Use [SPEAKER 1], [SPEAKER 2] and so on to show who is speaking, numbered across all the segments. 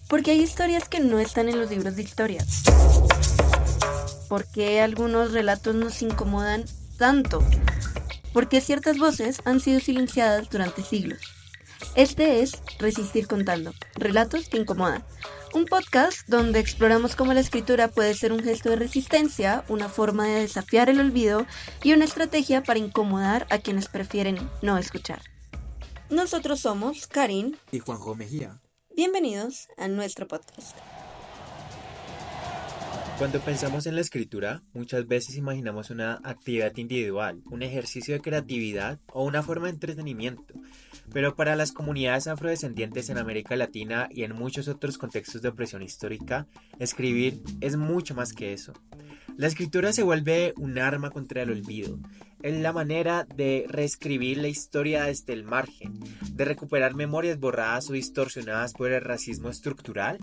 [SPEAKER 1] Porque hay historias que no están en los libros de historia. ¿Por qué algunos relatos nos incomodan tanto? ¿Por qué ciertas voces han sido silenciadas durante siglos? Este es Resistir Contando, Relatos que Incomodan. Un podcast donde exploramos cómo la escritura puede ser un gesto de resistencia, una forma de desafiar el olvido y una estrategia para incomodar a quienes prefieren no escuchar. Nosotros somos Karin
[SPEAKER 2] y Juanjo Mejía.
[SPEAKER 1] Bienvenidos a nuestro podcast.
[SPEAKER 2] Cuando pensamos en la escritura, muchas veces imaginamos una actividad individual, un ejercicio de creatividad o una forma de entretenimiento. Pero para las comunidades afrodescendientes en América Latina y en muchos otros contextos de opresión histórica, escribir es mucho más que eso. La escritura se vuelve un arma contra el olvido. Es la manera de reescribir la historia desde el margen, de recuperar memorias borradas o distorsionadas por el racismo estructural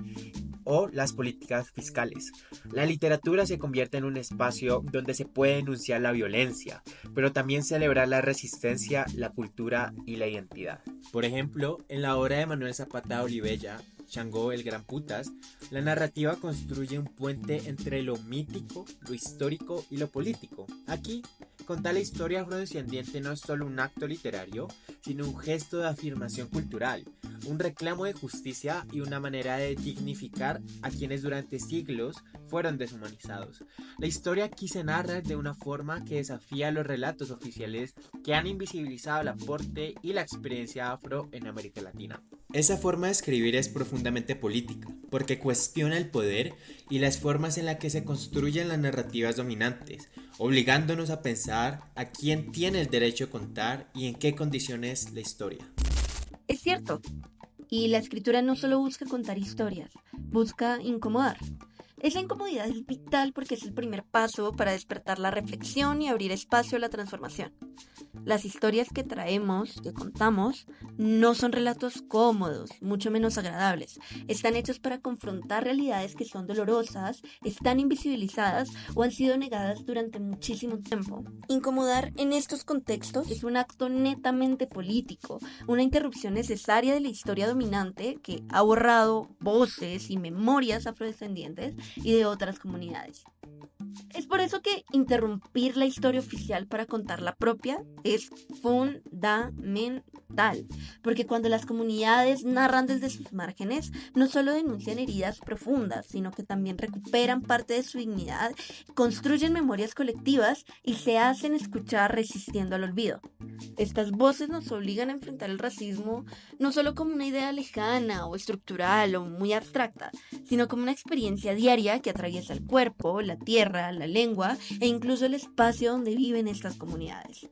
[SPEAKER 2] o las políticas fiscales. La literatura se convierte en un espacio donde se puede denunciar la violencia, pero también celebrar la resistencia, la cultura y la identidad. Por ejemplo, en la obra de Manuel Zapata Olivella, Shango el Gran Putas, la narrativa construye un puente entre lo mítico, lo histórico y lo político. Aquí, contar la historia afrodescendiente no es solo un acto literario, sino un gesto de afirmación cultural, un reclamo de justicia y una manera de dignificar a quienes durante siglos fueron deshumanizados. La historia aquí se narra de una forma que desafía los relatos oficiales que han invisibilizado el aporte y la experiencia afro en América Latina. Esa forma de escribir es profundamente política, porque cuestiona el poder y las formas en las que se construyen las narrativas dominantes, obligándonos a pensar a quién tiene el derecho a contar y en qué condiciones la historia.
[SPEAKER 1] Es cierto, y la escritura no solo busca contar historias, busca incomodar. Esa incomodidad es vital porque es el primer paso para despertar la reflexión y abrir espacio a la transformación. Las historias que traemos, que contamos, no son relatos cómodos, mucho menos agradables. Están hechos para confrontar realidades que son dolorosas, están invisibilizadas o han sido negadas durante muchísimo tiempo. Incomodar en estos contextos es un acto netamente político, una interrupción necesaria de la historia dominante que ha borrado voces y memorias afrodescendientes y de otras comunidades. Es por eso que interrumpir la historia oficial para contar la propia es fundamental, porque cuando las comunidades narran desde sus márgenes, no solo denuncian heridas profundas, sino que también recuperan parte de su dignidad, construyen memorias colectivas y se hacen escuchar resistiendo al olvido. Estas voces nos obligan a enfrentar el racismo no solo como una idea lejana o estructural o muy abstracta, sino como una experiencia diaria que atraviesa el cuerpo, la tierra, la lengua e incluso el espacio donde viven estas comunidades.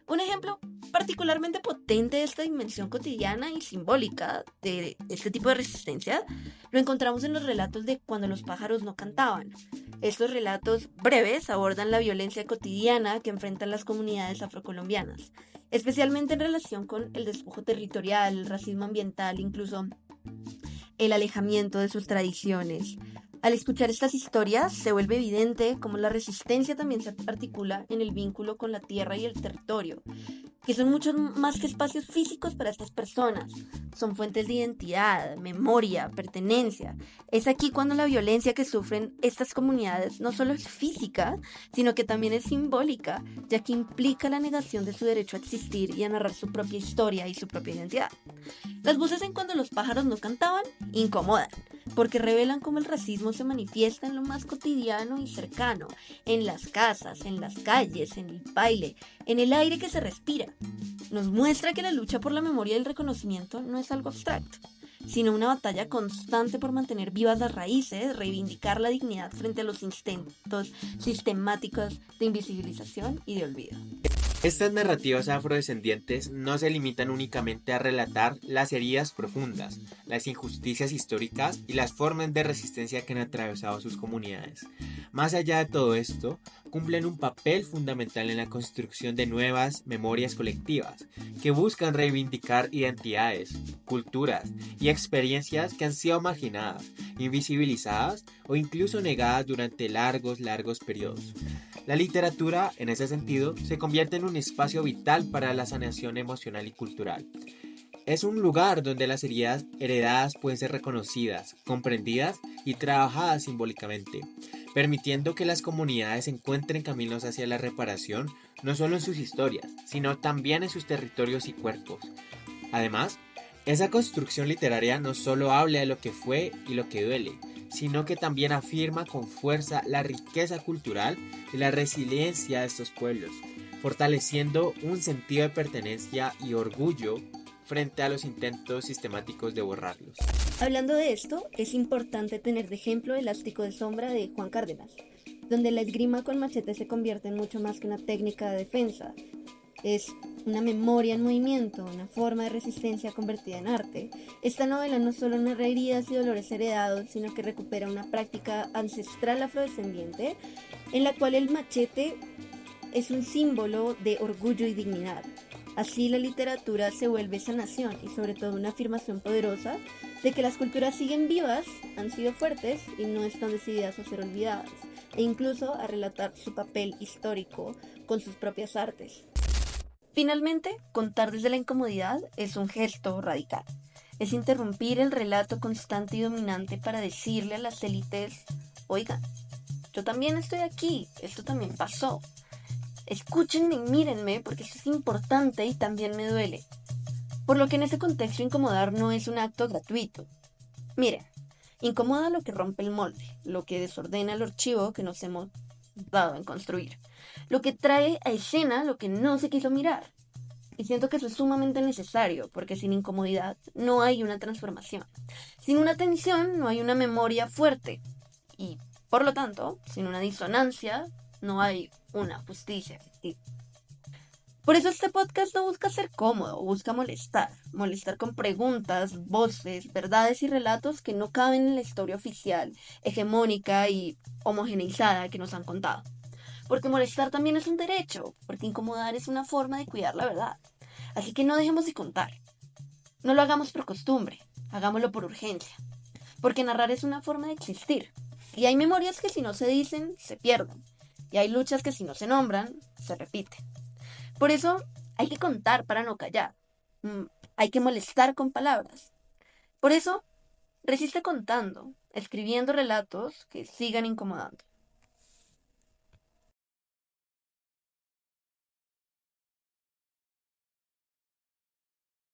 [SPEAKER 1] Un ejemplo particularmente potente de esta dimensión cotidiana y simbólica de este tipo de resistencia lo encontramos en los relatos de Cuando los pájaros no cantaban. Estos relatos breves abordan la violencia cotidiana que enfrentan las comunidades afrocolombianas, especialmente en relación con el despojo territorial, el racismo ambiental, incluso el alejamiento de sus tradiciones. Al escuchar estas historias se vuelve evidente cómo la resistencia también se articula en el vínculo con la tierra y el territorio, que son mucho más que espacios físicos para estas personas. Son fuentes de identidad, memoria, pertenencia. Es aquí cuando la violencia que sufren estas comunidades no solo es física, sino que también es simbólica, ya que implica la negación de su derecho a existir y a narrar su propia historia y su propia identidad. Las voces en Cuando los pájaros no cantaban incomodan, porque revelan cómo el racismo se manifiesta en lo más cotidiano y cercano, en las casas, en las calles, en el baile, en el aire que se respira. Nos muestra que la lucha por la memoria y el reconocimiento no es algo abstracto, sino una batalla constante por mantener vivas las raíces, reivindicar la dignidad frente a los intentos sistemáticos de invisibilización y de olvido.
[SPEAKER 2] Estas narrativas afrodescendientes no se limitan únicamente a relatar las heridas profundas, las injusticias históricas y las formas de resistencia que han atravesado sus comunidades. Más allá de todo esto, cumplen un papel fundamental en la construcción de nuevas memorias colectivas, que buscan reivindicar identidades, culturas y experiencias que han sido marginadas, invisibilizadas o incluso negadas durante largos periodos. La literatura, en ese sentido, se convierte en un espacio vital para la sanación emocional y cultural. Es un lugar donde las heridas heredadas pueden ser reconocidas, comprendidas y trabajadas simbólicamente, permitiendo que las comunidades encuentren caminos hacia la reparación no solo en sus historias, sino también en sus territorios y cuerpos. Además, esa construcción literaria no solo habla de lo que fue y lo que duele, sino que también afirma con fuerza la riqueza cultural y la resiliencia de estos pueblos, fortaleciendo un sentido de pertenencia y orgullo frente a los intentos sistemáticos de borrarlos.
[SPEAKER 1] Hablando de esto, es importante tener de ejemplo Elástico de Sombra de Juan Cárdenas, donde la esgrima con machete se convierte en mucho más que una técnica de defensa. Es una memoria en movimiento, una forma de resistencia convertida en arte. Esta novela no solo narra heridas y dolores heredados, sino que recupera una práctica ancestral afrodescendiente en la cual el machete es un símbolo de orgullo y dignidad. Así la literatura se vuelve sanación y sobre todo una afirmación poderosa de que las culturas siguen vivas, han sido fuertes y no están decididas a ser olvidadas, e incluso a relatar su papel histórico con sus propias artes. Finalmente, contar desde la incomodidad es un gesto radical. Es interrumpir el relato constante y dominante para decirle a las élites, oigan, yo también estoy aquí, esto también pasó. Escúchenme y mírenme porque esto es importante y también me duele. Por lo que en ese contexto incomodar no es un acto gratuito. Miren, incomoda lo que rompe el molde, lo que desordena el archivo que nos hemos dado en construir, lo que trae a escena lo que no se quiso mirar. Y siento que eso es sumamente necesario, porque sin incomodidad no hay una transformación. Sin una tensión no hay una memoria fuerte. Y, por lo tanto, sin una disonancia no hay una justicia efectiva. Por eso este podcast no busca ser cómodo, busca molestar con preguntas, voces, verdades y relatos que no caben en la historia oficial, hegemónica y homogeneizada que nos han contado. Porque molestar también es un derecho, porque incomodar es una forma de cuidar la verdad. Así que no dejemos de contar. No lo hagamos por costumbre, hagámoslo por urgencia. Porque narrar es una forma de existir. Y hay memorias que si no se dicen, se pierden. Y hay luchas que si no se nombran, se repiten. Por eso hay que contar para no callar. Hay que molestar con palabras. Por eso, resiste contando, escribiendo relatos que sigan incomodando.